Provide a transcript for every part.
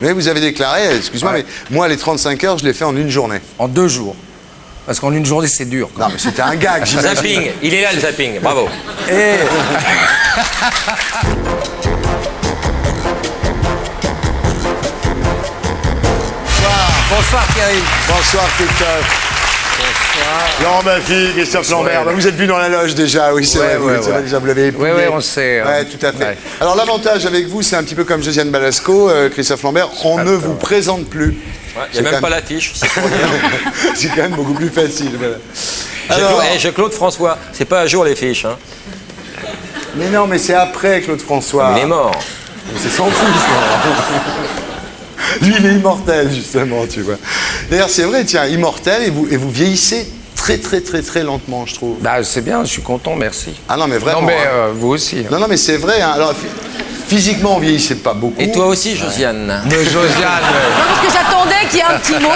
Mais vous avez déclaré, excuse-moi, mais moi, les 35 heures, je l'ai fait en une journée. En 2 jours. Parce qu'en une journée, c'est dur. Non, mais c'était un gag, j'imagine. Zapping, il est là le zapping, bravo. Et... Bonsoir Thierry. Bonsoir, Christophe. Laurent Baffy, Christophe Lambert. Vous êtes venu dans la loge déjà, oui, c'est vrai, vous l'avez éprouvé. Oui, on sait. Oui, tout à fait. Ouais. Alors, l'avantage avec vous, c'est un petit peu comme Josiane Balasco, Christophe Lambert, on ne vous présente plus. Il n'y a même pas l'affiche, c'est pour dire. C'est quand même beaucoup plus facile. Voilà. Je Claude François, c'est pas à jour les fiches. Hein. Mais non, mais c'est après Claude François. Il est mort. C'est sans fou, ça. Lui, il est immortel, justement, tu vois. D'ailleurs, c'est vrai, tiens, immortel, et vous vieillissez très lentement, je trouve. Bah, c'est bien, je suis content, merci. Ah non, mais vraiment. Non, mais hein. vous aussi. Non, mais c'est vrai. Hein. Alors, physiquement, on vieillissait pas beaucoup. Et toi aussi, Josiane. Mais Josiane... Non, parce que j'attendais qu'il y ait un petit mot.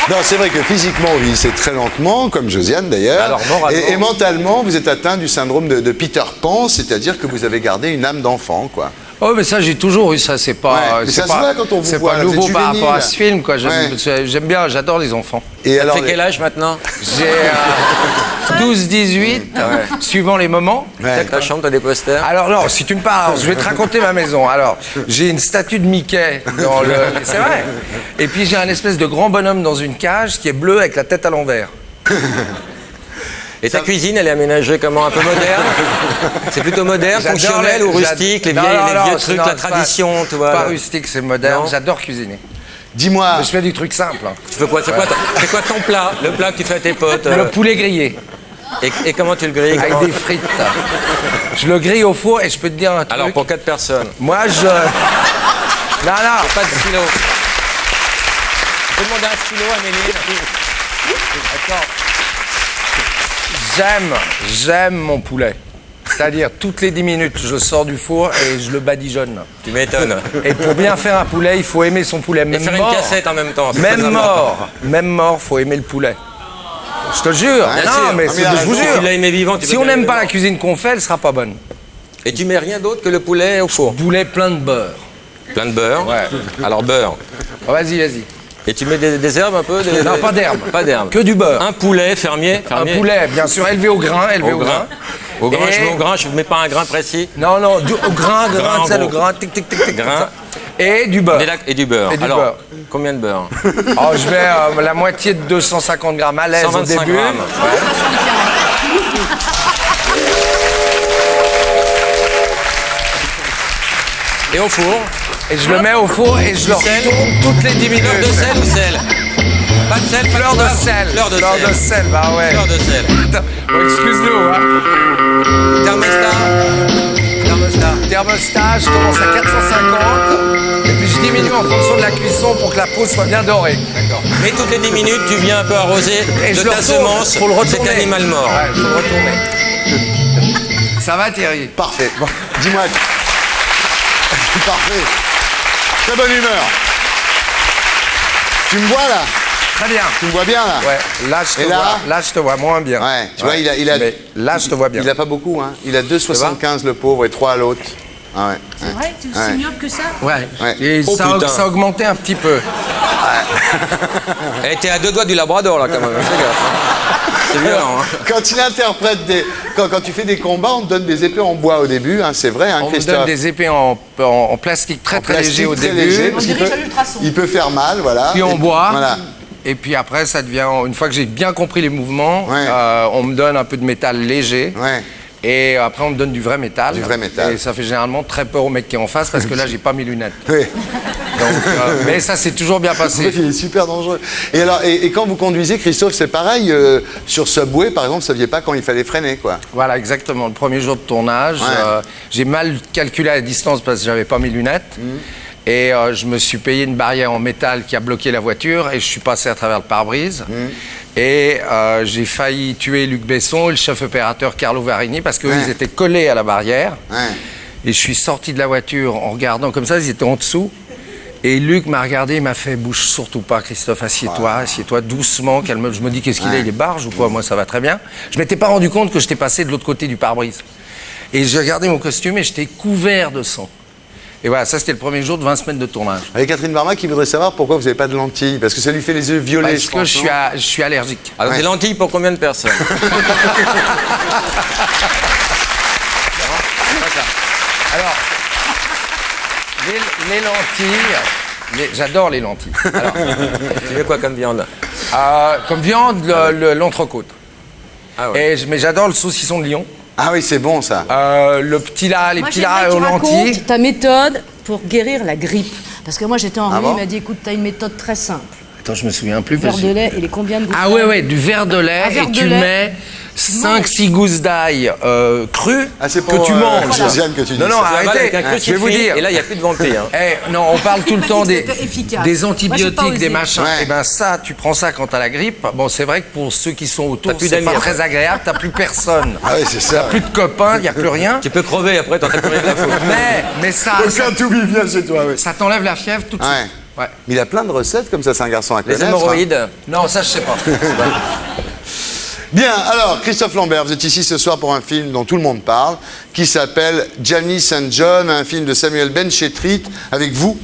Non, c'est vrai que physiquement, vous vieillissez très lentement, comme Josiane d'ailleurs. Alors, moralement. Et mentalement, vous êtes atteint du syndrome de Peter Pan, c'est-à-dire que vous avez gardé une âme d'enfant, quoi. Oh, mais ça, j'ai toujours eu ça, c'est pas... Ouais, mais c'est ça se pas, voit quand on vous c'est voit, pas là, vous nouveau êtes par rapport à juvénile. ce film, quoi. Ouais. J'aime bien, j'adore les enfants. Et Ça alors, fait quel âge maintenant? J'ai 12, 18, suivant les moments. Ouais. T'as que ta chambre, t'as des posters. Alors non, si tu me parles, je vais te raconter ma maison. Alors, j'ai une statue de Mickey dans le... C'est vrai. Et puis j'ai un espèce de grand bonhomme dans une cage qui est bleu avec la tête à l'envers. Et ta cuisine, elle est aménagée comment? Un peu moderne? C'est plutôt moderne, J'adore fonctionnel ou rustique? Les Non, vieux c'est- trucs, non, la c'est tradition, tu vois. Pas rustique, c'est moderne. Non. J'adore cuisiner. dis-moi, Mais je fais du truc simple. Hein. Tu fais quoi? C'est quoi ton plat? Le plat que tu fais à tes potes? Le poulet grillé, Et comment tu le grilles? avec Comment- des frites. Je le grille au four et je peux te dire un truc. Alors, pour 4 personnes. Moi, je... Non, Pas de stylo. Je peux demander un stylo à Méline? Attends. J'aime mon poulet. C'est-à-dire, toutes les 10 minutes, je sors du four et je le badigeonne. Tu m'étonnes. Et pour bien faire un poulet, il faut aimer son poulet. Et Même faire mort. une cassette en même temps. c'est Même très important. même mort, faut aimer le poulet. Je te jure. Bien non, sûr. mais Ah, c'est- mais je vous raison. jure. Tu l'as aimé vivant, tu Si peux on bien n'aime aimer pas la mort. cuisine qu'on fait, elle sera pas bonne. Et tu mets rien d'autre que le poulet au four? Poulet plein de beurre. Plein de beurre. Ouais. Alors beurre. Oh, vas-y. Et tu mets des herbes un peu? Non, pas d'herbe. Pas d'herbe. Que du beurre. Un poulet fermier. Un poulet, bien sûr, élevé au grain, Au grain. Au grain, Et- je mets au grain, je ne mets pas un grain précis. Non, au grain, Grain, tu sais, le gros. grain, tic, tic, tic, tic. Grain. Et du beurre. Et du beurre. Et du Alors, beurre. combien de beurre? Oh, je mets la moitié de 250 grammes à l'aise au 125 début. grammes. Et au four? Et je le mets au four et je le sel. retourne toutes les 10 minutes. Fleur de sel ou sel? Pas de sel, pas Fleur de poivre. sel. Fleur de sel. bah ouais. Fleur de sel. Oh, excuse-nous, hein. Thermostat, je commence à 450 et puis je diminue en fonction de la cuisson pour que la peau soit bien dorée. D'accord. Mais toutes les 10 minutes, tu viens un peu arroser Et de je le ta retourne, semence faut le cet retourner. animal mort. Ouais, faut le retourner. Ça va Thierry? parfait. Bon, dis-moi. Parfait. Très bonne humeur. Tu me vois là? Très bien. Tu me vois bien là? Ouais, là je te Et là vois. Là je te vois moins bien. Ouais, tu vois, il a Mais là je te vois bien. Il a pas beaucoup, hein. Il a 2,75 le pauvre et 3 à l'autre. Ah ouais. C'est vrai que tu es Ouais. si myope que ça? Ouais. Ouais. Et Oh, ça putain. a augmenté un petit peu. Elle était à 2 doigts du Labrador là quand même. Fais gaffe, hein. C'est violent. Hein. Quand il interprète quand tu fais des combats, on te donne des épées en bois au début, hein, c'est vrai, hein, On vous Christophe. donne des épées en plastique très très Plastique léger au très début. léger, parce On qu'il dirige peut- à l'ultrason. Il peut faire mal, voilà. Puis on Et- boit. Voilà. Et puis après, ça devient. Une fois que j'ai bien compris les mouvements, Ouais. on me donne un peu de métal léger. Ouais. Et après, on me donne du vrai métal. Du vrai métal. Et ça fait généralement très peur au mec qui est en face parce que là, j'ai pas mes lunettes. Oui. Donc, mais ça s'est toujours bien En fait, passé. il est super dangereux. Et alors, et quand vous conduisez, Christophe, c'est pareil. Sur Subway, par exemple, vous saviez pas quand il fallait freiner, quoi. Voilà, exactement. Le premier jour de tournage, Ouais. j'ai mal calculé la distance parce que j'avais pas mes lunettes. Et je me suis payé une barrière en métal qui a bloqué la voiture et je suis passé à travers le pare-brise. Et j'ai failli tuer Luc Besson et le chef opérateur Carlo Varini parce qu'eux, Ouais. ils étaient collés à la barrière. Ouais. Et je suis sorti de la voiture en regardant comme ça, ils étaient en dessous. Et Luc m'a regardé, il m'a fait « Bouge surtout pas, Christophe, assieds-toi doucement, calme. » Je me dis « Qu'est-ce qu'il est, il est barge ou quoi ?» Moi, ça va très bien. Je m'étais pas rendu compte que j'étais passé de l'autre côté du pare-brise. Et j'ai regardé mon costume et j'étais couvert de sang. Et voilà, ça c'était le premier jour de 20 semaines de tournage. Avec Catherine Barma qui voudrait savoir pourquoi vous n'avez pas de lentilles. Parce que ça lui fait les yeux violets. Parce que je suis allergique. Alors, des lentilles pour combien de personnes? Alors, les lentilles, j'adore les lentilles. Alors, Tu veux quoi comme viande? comme viande, l'entrecôte. Ah ouais. Mais j'adore le saucisson de Lyon. Ah oui, c'est bon ça. Les petits lats Moi, aux j'aimerais que tu lentilles. racontes ta méthode pour guérir la grippe. Parce que moi, j'étais en Ah Rhône, bon il m'a dit, écoute, t'as une méthode très simple. Attends, je me souviens plus. Verre parce de que- lait, il est combien de gouttes Ah ouais, du verre de lait Un verre et de tu lait. mets 5-6 gousses d'ail crues Ah, c'est pour que tu manges. Josiane que tu dis Non, non, ça. Tu avales avec arrêtez. un Je vais vous crucifix, dire. Et là, il n'y a plus de vampire. Non, on parle tout le pas temps dit que des, c'était efficace. des Moi, j'ai pas antibiotiques, osé. des machins. Ouais. Et ben ça, tu prends ça quand t'as la grippe. Bon, c'est vrai que pour ceux qui sont autour, T'as plus c'est pas d'amis, très après. agréable. T'as plus personne. Ah oui, c'est ça. Plus de copains, il y a plus rien. Tu peux crever après, t'en as plus rien à foutre. Mais ça, Aucun toubib vient chez toi, oui. ça t'enlève la fièvre tout de Ouais. suite. Ouais. Mais il a plein de recettes comme ça, c'est un garçon à Les connaître. hémorroïdes. Non, ça je sais pas. Bien, alors, Christophe Lambert, vous êtes ici ce soir pour un film dont tout le monde parle, qui s'appelle Janice and John, un film de Samuel Benchetrit, avec vous,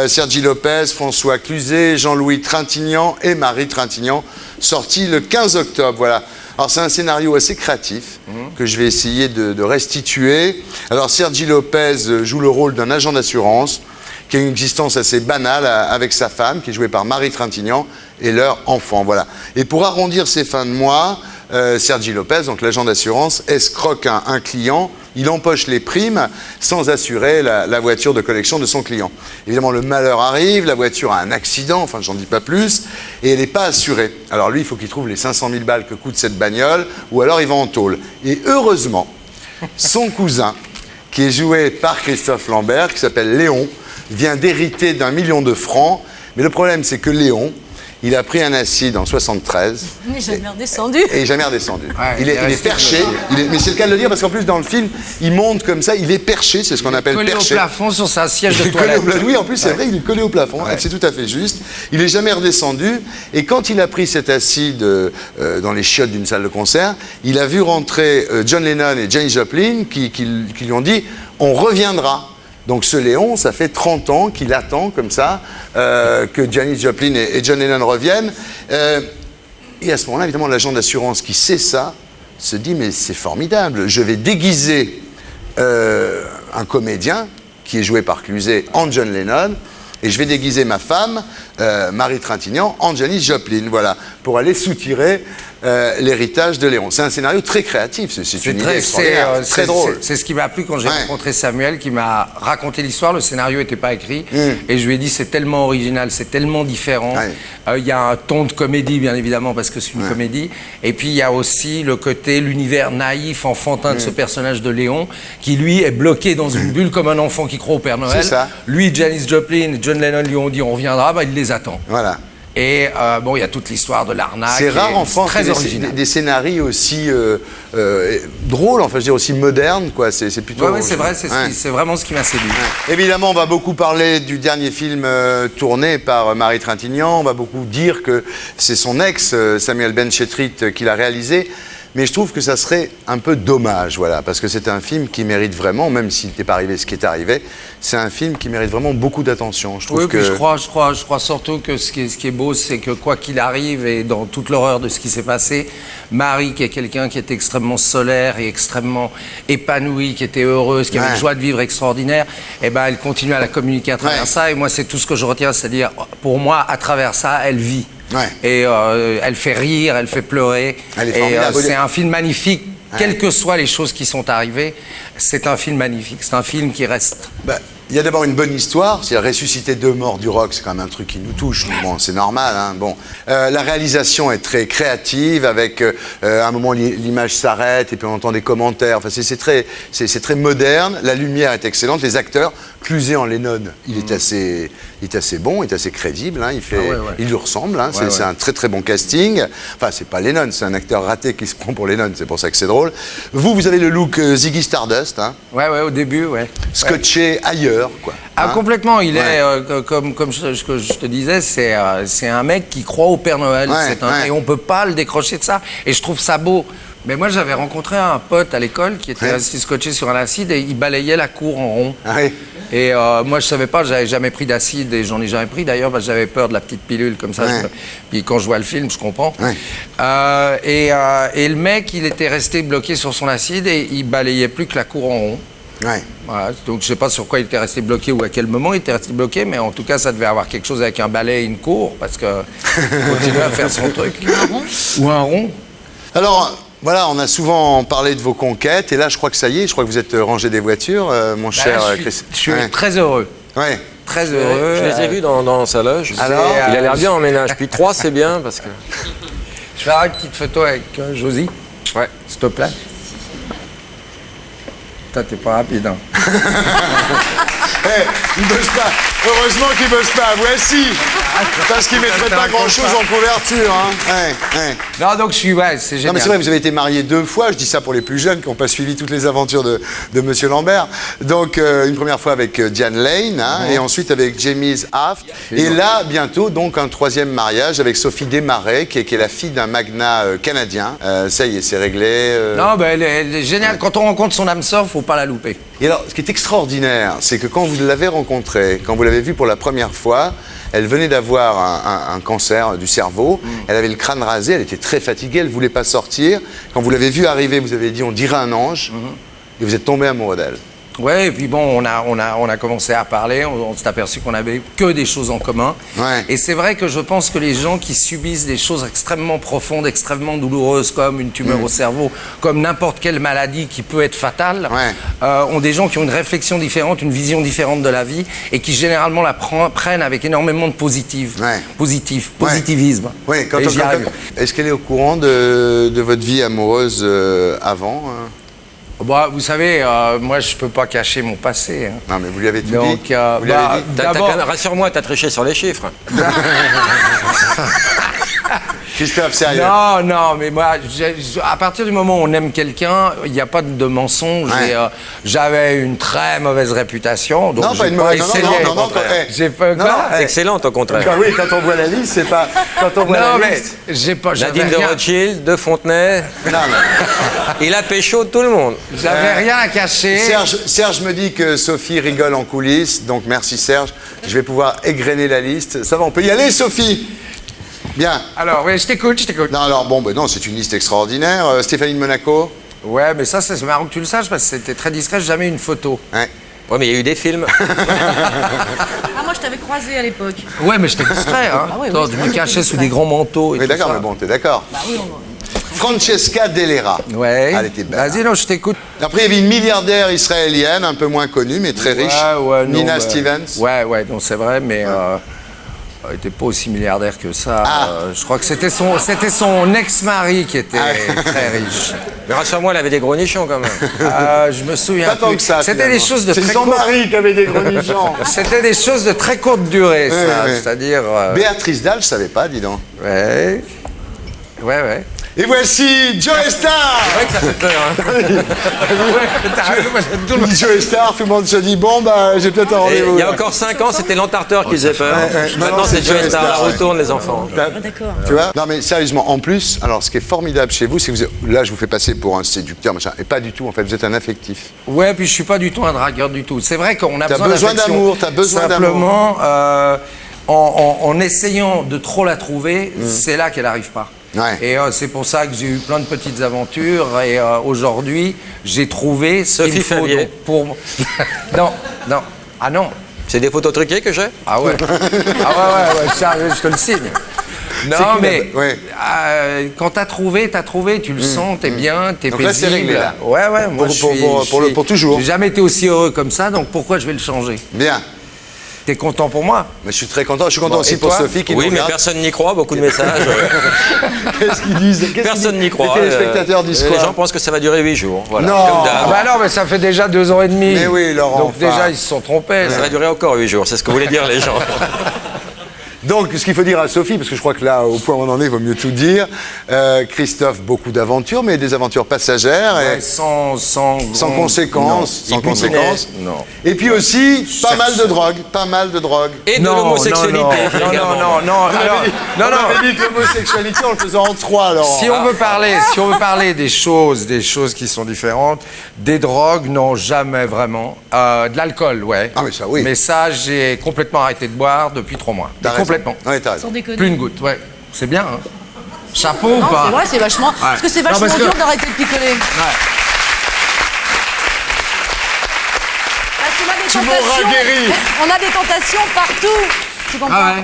Sergi Lopez, François Cluzet, Jean-Louis Trintignant et Marie Trintignant, sorti le 15 octobre, voilà. Alors, c'est un scénario assez créatif que je vais essayer de restituer. Alors, Sergi Lopez joue le rôle d'un agent d'assurance qui a une existence assez banale avec sa femme, qui est jouée par Marie Trintignant, et leur enfant, voilà. Et pour arrondir ses fins de mois, Sergi Lopez, donc l'agent d'assurance, escroque un client, il empoche les primes sans assurer la voiture de collection de son client. Évidemment, le malheur arrive, la voiture a un accident, enfin j'en dis pas plus, et elle n'est pas assurée. Alors lui, il faut qu'il trouve les 500 000 balles que coûte cette bagnole, ou alors il va en tôle. Et heureusement, son cousin, qui est joué par Christophe Lambert, qui s'appelle Léon, vient d'hériter d'1 million de francs. Mais le problème, c'est que Léon, il a pris un acide en 73 Il n'est jamais redescendu. et il n'est jamais redescendu. Ouais, il il est est resté perché, bloqué. mais c'est le cas de le dire parce qu'en plus dans le film, il monte comme ça, il est perché, c'est ce qu'on appelle Collé au perché. plafond sur sa siège Il de est collé au toilette. plafond. Oui, en plus, c'est vrai, il est collé au plafond. C'est tout à fait juste. Il n'est jamais redescendu. Et quand il a pris cet acide dans les chiottes d'une salle de concert, il a vu rentrer John Lennon et Janis Joplin qui lui ont dit « on reviendra ». Donc ce Léon, ça fait 30 ans qu'il attend comme ça que Janis Joplin et John Lennon reviennent. Et à ce moment-là, évidemment, l'agent d'assurance qui sait ça se dit « mais c'est formidable, je vais déguiser un comédien qui est joué par Cluzet en John Lennon et je vais déguiser ma femme, Marie Trintignant, en Janis Joplin, voilà, pour aller soutirer l'héritage de Léon. C'est un scénario très créatif, c'est une idée extraordinaire, très drôle. C'est ce qui m'a plu quand j'ai Ouais. rencontré Samuel, qui m'a raconté l'histoire. Le scénario n'était pas écrit. Et je lui ai dit, c'est tellement original, c'est tellement différent. Ouais. Il y a un ton de comédie, bien évidemment, parce que c'est une comédie. Et puis, il y a aussi le côté, l'univers naïf, enfantin de ce personnage de Léon, qui, lui, est bloqué dans une bulle comme un enfant qui croit au Père Noël. C'est ça. Lui, Janis Joplin, John Lennon lui ont dit, on reviendra, bah, il les attend. Voilà. Et bon, il y a toute l'histoire de l'arnaque. C'est rare et en France très des original. scénarios aussi drôles, enfin je veux dire aussi modernes, quoi. C'est plutôt. Ouais, c'est vrai, Ouais. c'est vraiment ce qui m'a séduit. Évidemment, on va beaucoup parler du dernier film tourné par Marie Trintignant. On va beaucoup dire que c'est son ex, Samuel Benchetrit, qui l'a réalisé. Mais je trouve que ça serait un peu dommage, voilà, parce que c'est un film qui mérite vraiment, même s'il n'était pas arrivé ce qui est arrivé, c'est un film qui mérite vraiment beaucoup d'attention. Je trouve Oui, que puis je crois surtout que ce qui est beau, c'est que quoi qu'il arrive, et dans toute l'horreur de ce qui s'est passé, Marie, qui est quelqu'un qui était extrêmement solaire et extrêmement épanouie, qui était heureuse, qui avait une joie de vivre extraordinaire, et ben elle continue à la communiquer à travers ça. Et moi, c'est tout ce que je retiens, c'est-à-dire, pour moi, à travers ça, elle vit. Ouais. Et elle fait rire, elle fait pleurer. Elle est et formidable. c'est un film magnifique. Quelles que soient les choses qui sont arrivées, c'est un film magnifique. C'est un film qui reste. bah, il y a d'abord une bonne histoire, c'est ressusciter deux morts du rock, c'est quand même un truc qui nous touche. Bon, c'est normal. Hein, bon, la réalisation est très créative, avec à un moment l'image s'arrête et puis on entend des commentaires. Enfin, c'est très moderne. La lumière est excellente. Les acteurs, Cluzet en Lennon, il est assez bon, il est assez crédible. Hein, il lui ressemble. Hein, c'est un très très bon casting. Enfin, c'est pas Lennon, c'est un acteur raté qui se prend pour Lennon. C'est pour ça que c'est drôle. Vous avez le look Ziggy Stardust. Hein, Ouais, au début, ouais. scotché ailleurs, quoi. Ah, Hein. complètement. Il Ouais. est, comme je te disais, c'est un mec qui croit au Père Noël. Ouais, Et on peut pas le décrocher de ça. Et je trouve ça beau Mais moi, j'avais rencontré un pote à l'école qui était Ouais. resté scotché sur un acide et il balayait la cour en rond. Ah oui. Et moi, je savais pas, j'avais jamais pris d'acide et j'en ai jamais pris d'ailleurs parce que j'avais peur de la petite pilule comme ça. Ouais. Puis quand je vois le film, je comprends. Ouais. Et le mec, il était resté bloqué sur son acide et il balayait plus que la cour en rond. Ouais. Voilà. Donc je sais pas sur quoi il était resté bloqué ou à quel moment il était resté bloqué, mais en tout cas, ça devait avoir quelque chose avec un balai et une cour parce que il continuait à faire son truc. Ou un rond. Alors, voilà, on a souvent parlé de vos conquêtes, et là, je crois que ça y est, je crois que vous êtes rangé des voitures, mon cher Chris. Je suis Ouais. très heureux. Ouais. Très heureux. Je les ai vus dans sa loge. Alors Il a l'air bien en ménage. Puis 3, c'est bien parce que. Je vais faire une petite photo avec Josie, Ouais. s'il te plaît. Putain, t'es pas rapide, hein. Il bosse pas. Heureusement qu'il bosse pas. Voici. Parce qu'il mettrait pas grand-chose en couverture. Hein. Ouais, ouais. Non, donc je suis, ouais, c'est Non, génial. mais c'est vrai, vous avez été marié 2 fois. Je dis ça pour les plus jeunes qui n'ont pas suivi toutes les aventures de Monsieur Lambert. Donc, une première fois avec Diane Lane, hein, et ensuite avec James Aft. Et là, bientôt, donc, un 3e mariage avec Sophie Desmarais, qui est la fille d'un magnat canadien. Ça y est, c'est réglé. Non, ben elle est géniale. Quand on rencontre son âme sœur, faut pas la louper. Et alors, ce qui est extraordinaire, c'est que quand vous l'avez rencontrée, quand vous l'avez vue pour la première fois, elle venait d'avoir un cancer du cerveau, elle avait le crâne rasé, elle était très fatiguée, elle ne voulait pas sortir. Quand vous l'avez vue arriver, vous avez dit on dirait un ange, et vous êtes tombé amoureux d'elle. Ouais, et puis bon, on a commencé à parler, on s'est aperçu qu'on avait que des choses en commun. Ouais. Et c'est vrai que je pense que les gens qui subissent des choses extrêmement profondes, extrêmement douloureuses, comme une tumeur au cerveau, comme n'importe quelle maladie qui peut être fatale, Ouais. ont des gens qui ont une réflexion différente, une vision différente de la vie, et qui généralement la prennent avec énormément de Ouais. positivisme. Oui, Et j'y arrive. est-ce qu'elle est au courant de votre vie amoureuse avant Bah, vous savez, moi je peux pas cacher mon passé. Hein. Non, mais vous lui avez tout Donc, dit. Vous lui avez dit d'abord, Rassure-moi, t'as triché sur les chiffres. Christophe, sérieux. non, mais moi, à partir du moment où on aime quelqu'un, il n'y a pas de mensonge. Ouais. Et, j'avais une très mauvaise réputation, donc Non, pas j'ai une mauvaise. Non, essayé. non, non, J'ai pas Non, quoi. Excellente, au contraire. Bah oui, quand on voit la liste, c'est pas. Quand on voit Non, la mais liste. j'ai pas. J'avais Nadine de rien, Rothschild, de Fontenay. Non, mais. Il a pécho tout le monde. j'avais rien à cacher. Serge me dit que Sophie rigole en coulisses, donc merci Serge. Je vais pouvoir égrener la liste. Ça va, on peut y aller, Sophie? Bien. Alors, oui, je t'écoute. Non, alors bon, ben non, c'est une liste extraordinaire. Stéphanie de Monaco. Ouais, mais ça, c'est marrant que tu le saches parce que c'était très discret. J'ai jamais eu une photo. Ouais. Ouais, mais il y a eu des films. Ah, moi, je t'avais croisé à l'époque. Ouais, mais j'étais discret. Hein. Ah ouais, Attends, oui, je c'est me vrai, cachais t'es sous discret. des grands manteaux et Oui, tout d'accord, ça. mais bon, t'es d'accord. Bah oui, Francesca Delera. Ouais. Elle était belle. Vas-y, non, je t'écoute. Après, il y avait une milliardaire israélienne, un peu moins connue, mais très riche. Ouais, non, Nina bah, Stevens. Ouais, non, c'est vrai, mais elle n'était pas aussi milliardaire que ça. Ah. Je crois que c'était son ex-mari qui était Ah. très riche. Mais rassure-moi, elle avait des gros nichons quand même. Je me souviens Pas tant plus. que ça. C'était des finalement. choses de C'est très son courte... mari qui avait des gros nichons. C'était des choses de très courte durée, ça. ouais. C'est-à-dire... Béatrice Dalle, je savais pas, dis donc. Ouais. Et voici Joe Star. C'est vrai que ça fait peur. Hein. T'as raison, moi, j'aime tout le monde. Joe Star, tout le monde se dit bon, bah, j'ai peut-être un Et rendez-vous. il y a encore 5 ans, c'était l'entarteur qui faisait peur. Non, Maintenant, non, c'est c'est Joe Joe Star. Star, La ouais. retourne, les enfants. Ah, d'accord. Tu vois? Non, mais sérieusement, en plus, alors ce qui est formidable chez vous, c'est que là, je vous fais passer pour un séducteur, machin, et pas du tout, en fait, vous êtes un affectif. Ouais, puis je suis pas du tout un dragueur du tout. C'est vrai qu'on a T'as besoin besoin d'affection. d'amour, t'as besoin Simplement, en essayant de trop la trouver, c'est là qu'elle n'arrive pas. Ouais. Et c'est pour ça que j'ai eu plein de petites aventures. Et aujourd'hui, j'ai trouvé ce Sophie qu'il faut Favier. donc, pour... non. Ah non. C'est des photos truquées que j'ai. Ah ouais. Ouais, ça, je te le signe. Non, C'est mais cool, ouais. quand t'as trouvé, tu le sens, t'es bien, t'es Donc là, paisible. c'est réglé, là. Ouais, moi Pour toujours. J'ai jamais été aussi heureux comme ça, donc pourquoi je vais le changer? Bien. T'es content pour moi? Mais je suis très content. Je suis content Bon, aussi et pour toi? Sophie qui Oui, nous mais regarde. personne n'y croit, beaucoup de messages. Qu'est-ce qu'ils disent? Personne n'y croit. Les téléspectateurs disent Les quoi? gens pensent que ça va durer 8 jours. Voilà. Non. Comme Ah d'hab. bah non, mais ça fait déjà 2 ans et demi. Mais oui, Laurent, Donc enfin. déjà, ils se sont trompés. Ça va durer encore 8 jours, c'est ce que voulaient dire les gens. Donc, ce qu'il faut dire à Sophie, parce que je crois que là, au point où on en est, il vaut mieux tout dire. Christophe, beaucoup d'aventures, mais des aventures passagères. Ouais, Et sans conséquences. Sans conséquences. Non. Et puis aussi, pas mal de drogue. Pas mal de drogue. Et de l'homosexualité. également. Non. Alors, On avait dit que l'homosexualité, on le faisait en trois, alors. Si on veut parler des choses qui sont différentes, des drogues, non, jamais vraiment. De l'alcool, ouais. Ah, mais ça, oui. Mais ça, j'ai complètement arrêté de boire depuis 3 mois. T'as Mais raison. complètement. Ouais, t'as raison. Sans déconner. Plus une goutte, ouais. C'est bien, hein. Chapeau ou Non, pas? c'est vrai, c'est vachement. Parce que c'est Non, vachement parce que- dur d'arrêter de picoler. Ouais. Parce qu'on a des Tu m'auras tentations. guéri. On a des tentations partout. Tu comprends? Ah ouais.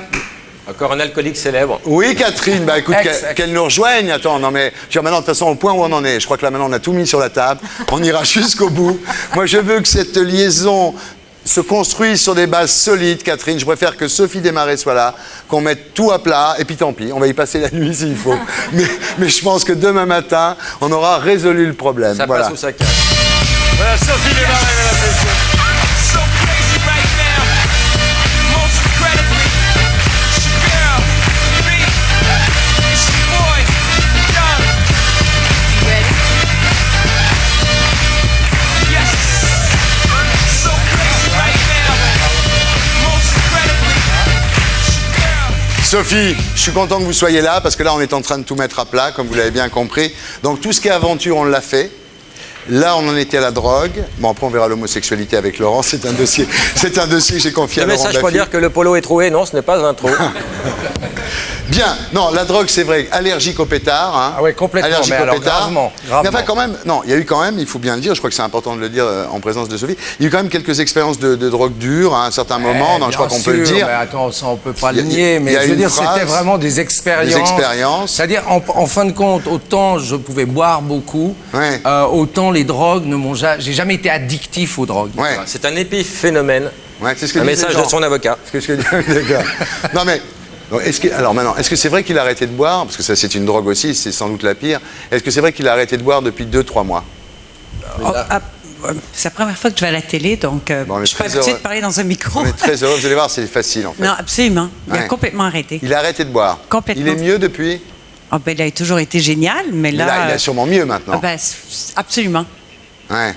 Encore un alcoolique célèbre. Oui, Catherine, bah écoute, Ex. qu'elle nous rejoigne. Attends, non mais, tu vois, maintenant, de toute façon, au point où on en est, je crois que là, maintenant, on a tout mis sur la table. On ira jusqu'au bout. Moi, je veux que cette liaison se construise sur des bases solides, Catherine. Je préfère que Sophie Desmarais soit là, qu'on mette tout à plat, et puis tant pis, on va y passer la nuit s'il faut. Mais je pense que demain matin, on aura résolu le problème. Ça voilà. passe ou ça casse. Voilà, Sophie Desmarais, mesdames et messieurs. So crazy right now, most incredibly. It's your girl, me. It's your boy, Young. Yes. So crazy right now, most incredibly. It's your girl. Sophie, je suis content que vous soyez là parce que là, on est en train de tout mettre à plat, comme vous l'avez bien compris. Donc, tout ce qui est aventure, on l'a fait. Là, on en était à la drogue. Bon, après, on verra l'homosexualité avec Laurent. C'est un dossier que j'ai confié à Le Laurent message pour Baffy. dire que le polo est troué, non, ce n'est pas un trou. Bien. Non, la drogue, c'est vrai. Allergique au pétard. Hein. Ah ouais, complètement, Allergique mais au alors pétard. gravement. Mais enfin, quand même, non, il y a eu quand même, il faut bien le dire, je crois que c'est important de le dire en présence de Sophie, il y a eu quand même quelques expériences de drogue dure à un certain moment. Non, je crois qu'on peut le dire. Mais attends, ça on peut pas Il y le a- nier, il y mais a je veux une dire, phrase, c'était vraiment des expériences. des expériences. C'est-à-dire, en fin de compte, autant je pouvais boire beaucoup, Ouais. autant les drogues ne m'ont jamais... J'ai jamais été addictif aux drogues. Ouais, C'est un épiphénomène. ouais, c'est ce que Un disait message Jean. de son avocat. C'est ce que d'accord. Non mais. Donc, alors maintenant, est-ce que c'est vrai qu'il a arrêté de boire? Parce que ça, c'est une drogue aussi, c'est sans doute la pire. Est-ce que c'est vrai qu'il a arrêté de boire depuis 2-3 mois? C'est la première fois que je vais à la télé, donc Bon, on est je suis pas très habituée heureux. de parler dans un micro. On est très heureux, vous allez voir, c'est facile en fait. Non, absolument. Il Ouais. a complètement arrêté. Il a arrêté de boire. Complètement. Il est mieux depuis? Ah, ben, il a toujours été génial, mais Mais là. là, il est sûrement mieux maintenant. ah, ben, absolument. Ouais.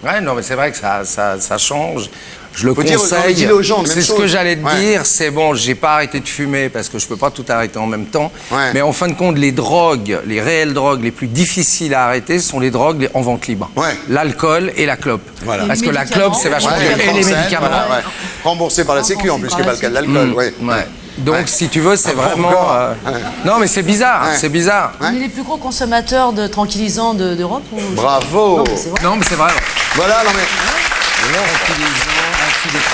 Ouais, non, mais c'est vrai que ça change. Je le Faut dire- non, mais conseille. dis-le aux gens, même C'est ce chose. que j'allais te Ouais. dire. C'est bon, j'ai pas arrêté de fumer parce que je peux pas tout arrêter en même temps. Ouais. Mais en fin de compte, les drogues, les réelles drogues les plus difficiles à arrêter sont les drogues en vente libre. Ouais. L'alcool et la clope. Voilà. Parce Les que la médicaments. clope, c'est vachement Ouais, mieux. les Et les Français, médicaments. voilà, ouais. Remboursé par la Sécu en plus, ce qui n'est pas le cas de l'alcool. Ouais. Ouais. Donc, Ouais. si tu veux, c'est Ah, vraiment. encore. Ouais. Non, mais c'est bizarre. Ouais. C'est bizarre. Ouais. On est les plus gros consommateurs de tranquillisants d'Europe ou... Bravo. Non, mais c'est vrai. Non, mais c'est vrai. Voilà, non mais.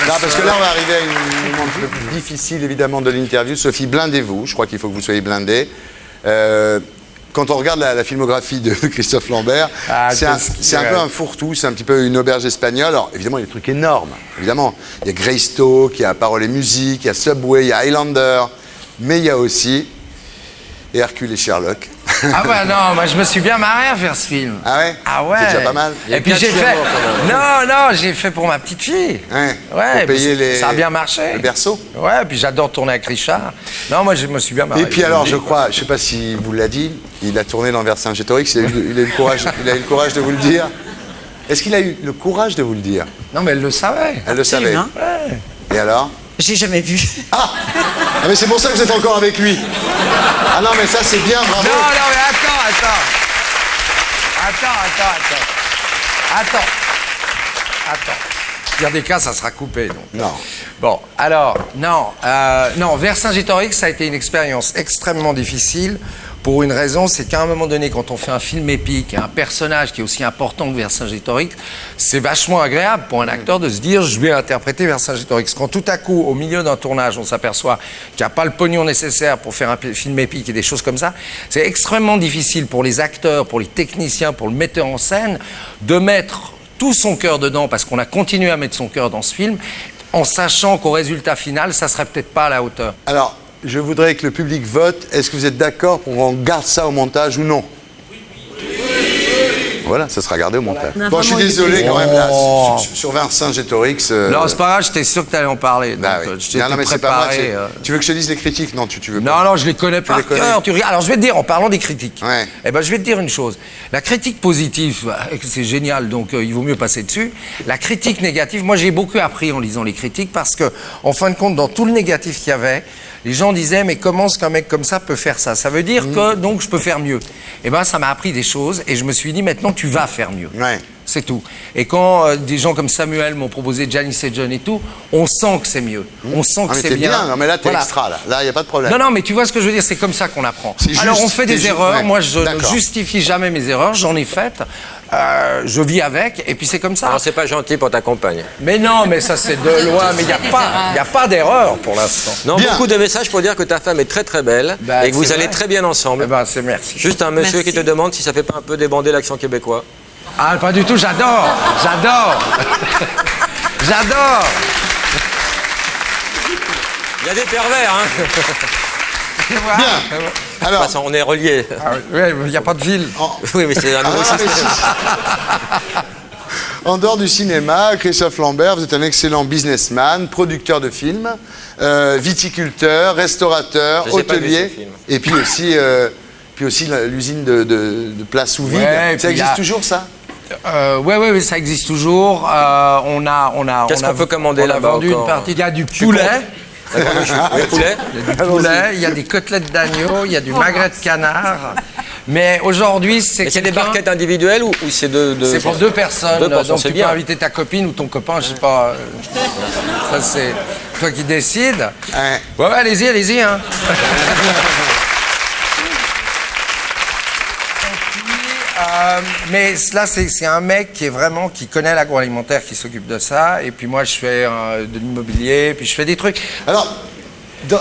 Non, parce que là, on va arriver à une moment un peu plus difficile, évidemment, de l'interview. Sophie, blindez-vous. Je crois qu'il faut que vous soyez blindés. Quand on regarde la filmographie de Christophe Lambert, Ah, c'est un, qu'est-ce qu'il c'est un y a. peu un fourre-tout, c'est un petit peu une auberge espagnole. Alors, évidemment, il y a des trucs énormes. Évidemment, il y a Greystoke, il y a Paroles et Musique, il y a Subway, il y a Highlander. Mais il y a aussi Hercule et Sherlock. Ah ouais, non, moi je me suis bien marré à faire ce film. Ah ouais? Ah ouais. C'est déjà pas mal. Il y a Et puis quatre j'ai fait. chiens morts, quand Non, j'ai fait pour ma petite fille. Ouais. Ouais. Pour et puis payer les- Ça a bien marché. le berceau. Ouais, puis j'adore tourner avec Richard. Non, moi je me suis bien marré. Et puis alors, je crois, je ne sais pas si vous l'a dit, il a tourné dans Vercingétorix, il a eu le courage de vous le dire. Est-ce qu'il a eu le courage de vous le dire? Non, mais elle le savait. Elle le savait. Absolument. Et alors? J'ai jamais vu. Ah, mais c'est pour ça que vous êtes encore avec lui. Ah non, mais ça c'est bien, bravo. Non, mais attends. Il y a des cas, ça sera coupé. Donc. Non. Bon, alors, non, Vercingétorix, ça a été une expérience extrêmement difficile pour une raison, c'est qu'à un moment donné, quand on fait un film épique, un personnage qui est aussi important que Vercingétorix, c'est vachement agréable pour un acteur de se dire, je vais interpréter Vercingétorix. Quand tout à coup, au milieu d'un tournage, on s'aperçoit qu'il n'y a pas le pognon nécessaire pour faire un film épique et des choses comme ça, c'est extrêmement difficile pour les acteurs, pour les techniciens, pour le metteur en scène, de mettre tout son cœur dedans, parce qu'on a continué à mettre son cœur dans ce film, en sachant qu'au résultat final, ça serait peut-être pas à la hauteur. Alors, je voudrais que le public vote. Est-ce que vous êtes d'accord pour qu'on garde ça au montage ou non? Voilà, ça sera gardé au montage. On a Bon, je suis vraiment eu désolé des- quand même, là, Oh. sur Vercingétorix... Non, c'est pas grave, j'étais sûr que tu allais en parler. Donc, bah oui. je t'ai Non, mais c'est pas moi. préparé. Tu veux que je te dise les critiques? Non, tu veux pas. Non, non, je les connais par les connais. cœur. Tu regardes. Alors, je vais te dire, en parlant des critiques, Ouais. eh ben, je vais te dire une chose. La critique positive, c'est génial, donc il vaut mieux passer dessus. La critique négative, moi, j'ai beaucoup appris en lisant les critiques parce que, en fin de compte, dans tout le négatif qu'il y avait, les gens disaient, mais comment est-ce qu'un mec comme ça peut faire ça? Ça veut dire que, donc, je peux faire mieux. Eh ben, ça m'a appris des choses et je me suis dit, maintenant, tu vas faire mieux. Ouais. C'est tout. Et quand des gens comme Samuel m'ont proposé Gianni et John et tout, on sent que c'est mieux. On sent Ah, que mais c'est t'es bien. bien. Non, mais là, t'es Voilà. extra, là. Là, il n'y a pas de problème. Non, non, mais tu vois ce que je veux dire, c'est comme ça qu'on apprend. C'est juste, Alors, on fait t'es des juste- erreurs. ouais. Moi, je ne D'accord. justifie jamais mes erreurs. J'en ai faites. Je vis avec. Et puis, c'est comme ça. Alors, c'est pas gentil pour ta compagne. Mais non, mais ça, c'est de loin. Mais il n'y a pas d'erreur pour l'instant. Non, Bien. beaucoup de messages pour dire que ta femme est très très belle Bah, et que vous c'est allez vrai. très bien ensemble. Eh ben, c'est merci. Juste un monsieur Merci. qui te demande si ça fait pas un peu débander l'accent québécois. Ah, pas du tout. J'adore. J'adore. J'adore. Il y a des pervers, hein. Tu vois. Bien. Alors, Enfin, on est reliés. Ah, ouais, il n'y a pas de ville. Oui, mais c'est un nouveau Ah, mais système. en dehors du cinéma, Christophe Lambert, vous êtes un excellent businessman, producteur de films, viticulteur, restaurateur, Je sais pas hôtelier, vu ce film. et puis aussi l'usine de plats sous vide. Ouais, et Ça puis il y existe a- toujours, ça? Ouais, ça existe toujours. Qu'est-ce qu'on peut commander on a là-bas vendu encore une partie. Il y a du poulet. Le poulet. Il y a du poulet, il y a des côtelettes d'agneau, il y a du magret de canard. Mais aujourd'hui, c'est Et c'est des quelqu'un- barquettes individuelles ou c'est deux C'est pour deux personnes. Deux personnes, Donc c'est tu bien. peux inviter ta copine ou ton copain, je sais pas. Ça, c'est toi qui décides. Ouais. Ouais, allez-y, hein. Mais là, c'est un mec qui connaît l'agroalimentaire, qui s'occupe de ça. Et puis moi, je fais de l'immobilier, puis je fais des trucs. Alors,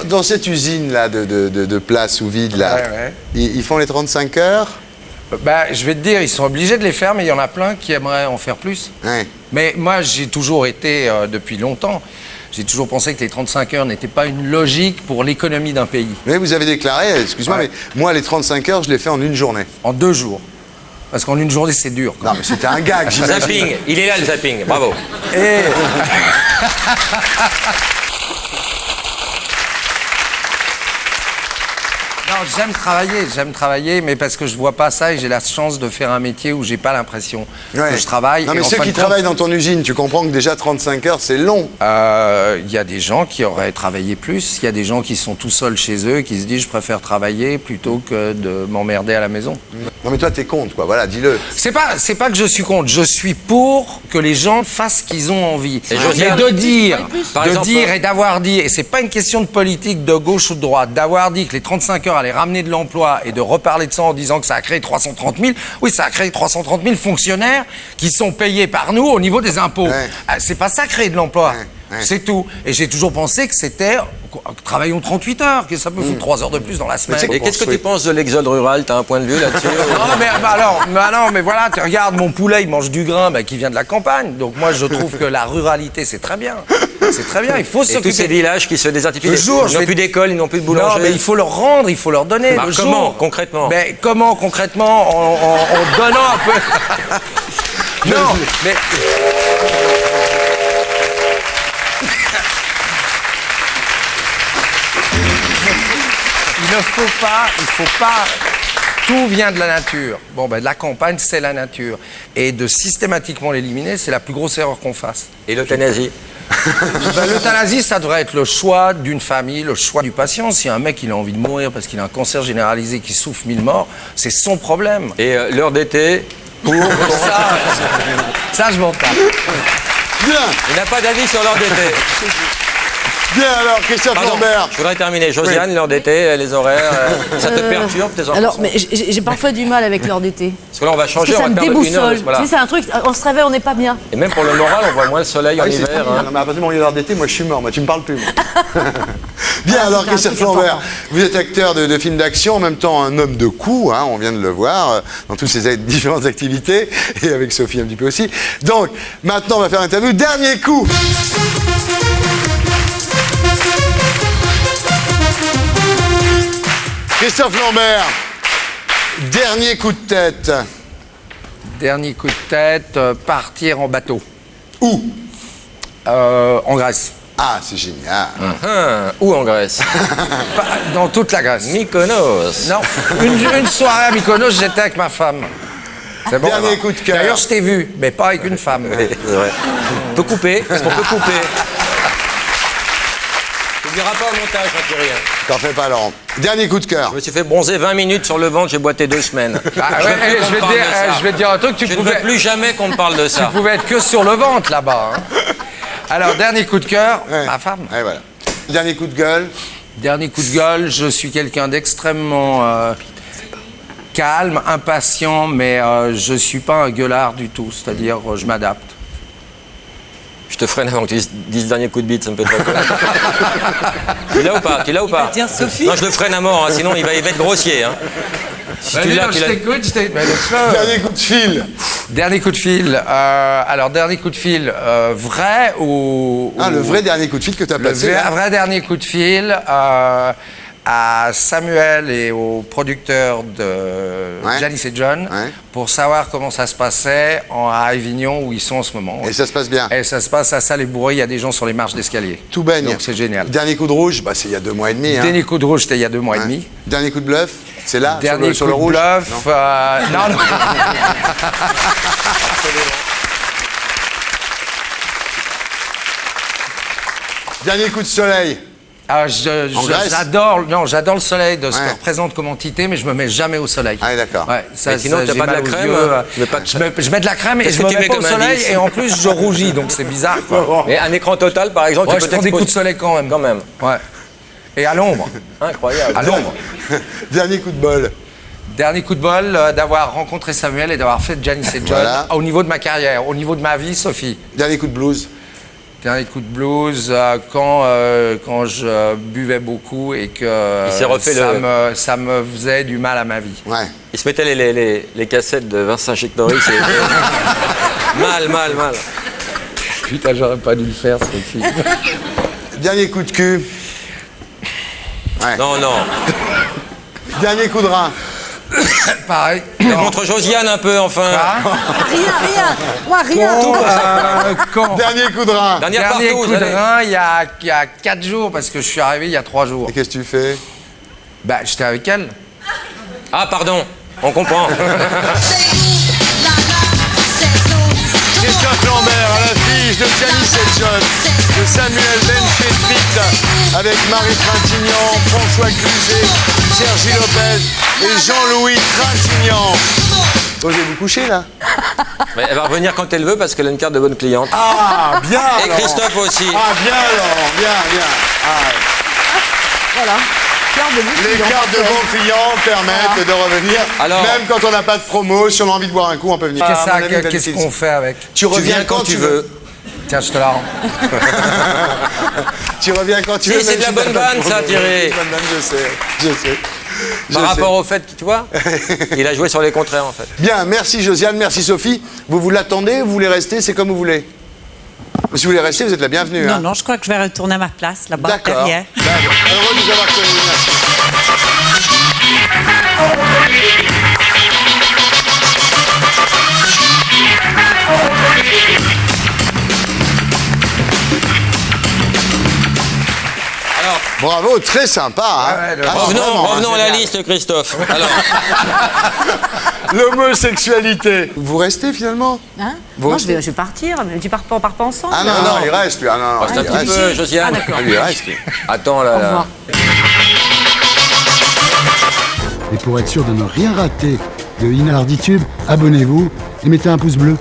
dans cette usine-là de plats sous vide, là, Ouais. ils font les 35 heures? Bah, je vais te dire, ils sont obligés de les faire, mais il y en a plein qui aimeraient en faire plus. Ouais. Mais moi, j'ai toujours été, depuis longtemps, j'ai toujours pensé que les 35 heures n'étaient pas une logique pour l'économie d'un pays. Mais vous avez déclaré, excuse-moi, Ouais. mais moi, les 35 heures, je les fais en une journée. En 2 jours. Parce qu'en une journée, c'est dur. quoi. Non, mais c'était un gag, j'imagine. Zapping. Il est là le zapping. Bravo. Et... Non, j'aime travailler, mais parce que je vois pas ça et j'ai la chance de faire un métier où j'ai pas l'impression Ouais. que je travaille. Non, Et mais en ceux fin qui de compte, travaillent dans ton usine, tu comprends que déjà 35 heures, c'est long. il y a des gens qui auraient travaillé plus. Il y a des gens qui sont tout seuls chez eux, qui se disent je préfère travailler plutôt que de m'emmerder à la maison. Non, mais toi, t'es contre, quoi. Voilà, dis-le. C'est pas que je suis contre. Je suis pour que les gens fassent ce qu'ils ont envie. Et Mais Josiane, de dire, Par exemple, et d'avoir dit, et c'est pas une question de politique de gauche ou de droite, d'avoir dit que les 35 heures allaient ramener de l'emploi et de reparler de ça en disant que ça a créé 330 000. Oui, ça a créé 330 000 fonctionnaires qui sont payés par nous au niveau des impôts. Ouais. C'est pas ça créer de l'emploi. Ouais. C'est tout. Et j'ai toujours pensé que c'était travaillons 38 heures, que ça peut foutre 3 heures de plus dans la semaine. Et qu'est-ce que tu penses de l'exode rural? T'as un point de vue là-dessus? Non, mais non, mais voilà, tu regardes mon poulet, il mange du grain qui vient de la campagne. Donc moi, je trouve que la ruralité, c'est très bien. C'est très bien, il faut Et tous s'occuper. ces villages qui se désertifient, Le jour, ils je n'ont vais- plus d'école, ils n'ont plus de boulanger. Non, mais il faut leur rendre, il faut leur donner. Bah, le comment, jour. concrètement? Mais comment, concrètement, en donnant un peu. Non, mais. Il faut pas. Tout vient de la nature. Bon, ben, de la campagne, c'est la nature. Et de systématiquement l'éliminer, c'est la plus grosse erreur qu'on fasse. Et l'euthanasie? Ben, l'euthanasie, ça devrait être le choix d'une famille, le choix du patient. Si un mec il a envie de mourir parce qu'il a un cancer généralisé qui souffre 1000 morts, c'est son problème. Et l'heure d'été pour... Ça, je m'en tape. Bien, Il n'a pas d'avis sur l'heure d'été. bien alors, Christophe Pardon, Lambert. je voudrais terminer. Josiane, l'heure d'été, les horaires, ça te perturbe tes enfants? Alors, mais j'ai parfois du mal avec l'heure d'été. Parce que là, on va Parce changer, que ça on me va perdre une heure. déboussole. Voilà. Tu sais, c'est un truc, on se réveille, on n'est pas bien. Et même pour le moral, on voit moins le soleil en Ah oui, c'est hiver. très bien. hein. Non, mais à partir du moment où il y a l'heure d'été, moi je suis mort, moi tu me parles plus. Moi. Bien, alors c'était un Christophe truc Lambert, important. vous êtes acteur de films d'action, en même temps un homme de coups, hein, on vient de le voir, dans toutes ses différentes activités, et avec Sophie un petit peu aussi. Donc, maintenant on va faire l'interview. Dernier coup. Christophe Lambert, dernier coup de tête. Dernier coup de tête, partir en bateau. Où? En Grèce. Ah, c'est génial. Où en Grèce? Dans toute la Grèce. Mykonos. Non, une soirée à Mykonos, j'étais avec ma femme. C'est bon. Dernier coup de cœur. D'ailleurs, je t'ai vu, mais pas avec une femme. Oui, c'est vrai. On peut couper. On peut couper. Tu ne diras pas au montage, hein, Thierry. T'en fais pas, Laurent. Dernier coup de cœur. Je me suis fait bronzer 20 minutes sur le ventre, j'ai boité 2 semaines. Ah ouais, je vais te dire un truc, Je ne veux plus jamais qu'on me parle de tu ça. pouvais être que sur le ventre là-bas. Hein. Alors, dernier coup de cœur, Ouais. ma femme. Ouais, voilà. Dernier coup de gueule. Dernier coup de gueule, je suis quelqu'un d'extrêmement calme, impatient, mais je suis pas un gueulard du tout, c'est-à-dire je m'adapte. Je te freine avant que tu dises le dernier coup de bite, ça me fait très peur. Tu l'as ou pas? Tu l'as ou pas? va dire Sophie. Non, je le freine à mort, hein, sinon il va être grossier. Hein. Si tu l'as, tu l'as. Dernier coup de fil. Dernier coup de fil. Alors, dernier coup de fil, vrai ou... Ah, le vrai dernier coup de fil que tu as Le placé. là. vrai dernier coup de fil à Samuel et au producteur de Ouais. Janice et John Ouais. pour savoir comment ça se passait à Avignon où ils sont en ce moment. Et ça se passe bien. Et ça se passe à Salé-Bourré, il y a des gens sur les marches d'escalier. Tout baigne. Donc c'est génial. Dernier coup de rouge, bah, c'est il y a 2 mois et demi. Hein. Dernier coup de rouge, c'était il y a 2 mois et Ouais. demi. Dernier coup de bluff, c'est là, Dernier sur coup le de rouge. bluff, Non. non. Dernier coup de soleil. Ah, En Grèce j'adore le soleil de ce Ouais. que représente comme entité, mais je me mets jamais au soleil. Ah, d'accord. Ouais, ça, Mais sinon, t'as j'ai pas de mal la aux crème, yeux. tu mets pas de Je mets de la crème et Qu'est-ce je que me tu mets mets pas au comme soleil indice et en plus je rougis, donc c'est bizarre. Quoi. Mais un écran total, par exemple, Ouais, tu je peux prends des coups de t'exposer. soleil quand même. Quand même. Ouais. Et à l'ombre. Incroyable. À l'ombre. Dernier coup de bol. Dernier coup de bol, d'avoir rencontré Samuel et d'avoir fait Janice et John Voilà. au niveau de ma carrière, au niveau de ma vie, Sophie. Dernier coup de blues. Dernier coup de blues, quand je buvais beaucoup et que Il s'est refait ça me faisait du mal à ma vie. Ouais. Il se mettait les cassettes de Vincent Chic-Norris. Mal. Putain, j'aurais pas dû le faire, Sophie. Dernier coup de cul. Ouais. Non. Dernier coup de rein. Pareil. Montre Josiane un peu, enfin. Rien. Moi, rien. Quand Dernier coup de rein. Dernière Dernier partouze, coup de allez. rein, il y a 4 jours, parce que je suis arrivé il y a 3 jours. Et qu'est-ce que tu fais? Bah, j'étais avec elle. Ah, pardon, on comprend. Christophe Lambert à l'affiche de Janice et John, de Samuel Benchetrit avec Marie Trintignant, François Cluzet, Sergi Lopez et Jean-Louis Trintignant. Osez vous coucher là? Mais elle va revenir quand elle veut parce qu'elle a une carte de bonne cliente. Ah, bien Et Laurent. Christophe aussi. Ah, bien Laurent, bien. Ah, Voilà. Carte de les cartes de bons clients permettent de revenir. Alors- Même quand on n'a pas de promo, si on a envie de boire un coup, on peut venir. Qu'est-ce Ah, mon ami qu'est-ce Valentine. qu'on fait avec? Tu reviens quand tu veux. Tiens, je te la rends. Tu reviens quand tu Si, veux. c'est même de la si bonne t'as pas vanne, de ça, promo. Thierry. Bonne vanne, je sais. Par rapport au fait, tu vois, il a joué sur les contraires en fait. Bien, merci Josiane, merci Sophie. Vous l'attendez, vous voulez rester, c'est comme vous voulez. Si vous voulez rester, vous êtes la bienvenue. Non, hein. non, je crois que je vais retourner à ma place, là-bas, D'accord. derrière. D'accord. Heureux de vous avoir connus. Merci. Alors, Bravo, très sympa. Hein. Ouais, ouais, Ah, revenons, vraiment, hein. revenons à la liste, Christophe. Alors, L'homosexualité. Vous restez finalement? Hein Vous Moi, restez je vais partir, mais on part pas ensemble. Ah non, Non, non, non. il reste lui. Ah non, non, reste un il petit reste. peu, Josiane. Ah, d'accord. Lui, il reste. lui. Attends là. Au revoir. Et pour être sûr de ne rien rater de Inarditube, abonnez-vous et mettez un pouce bleu.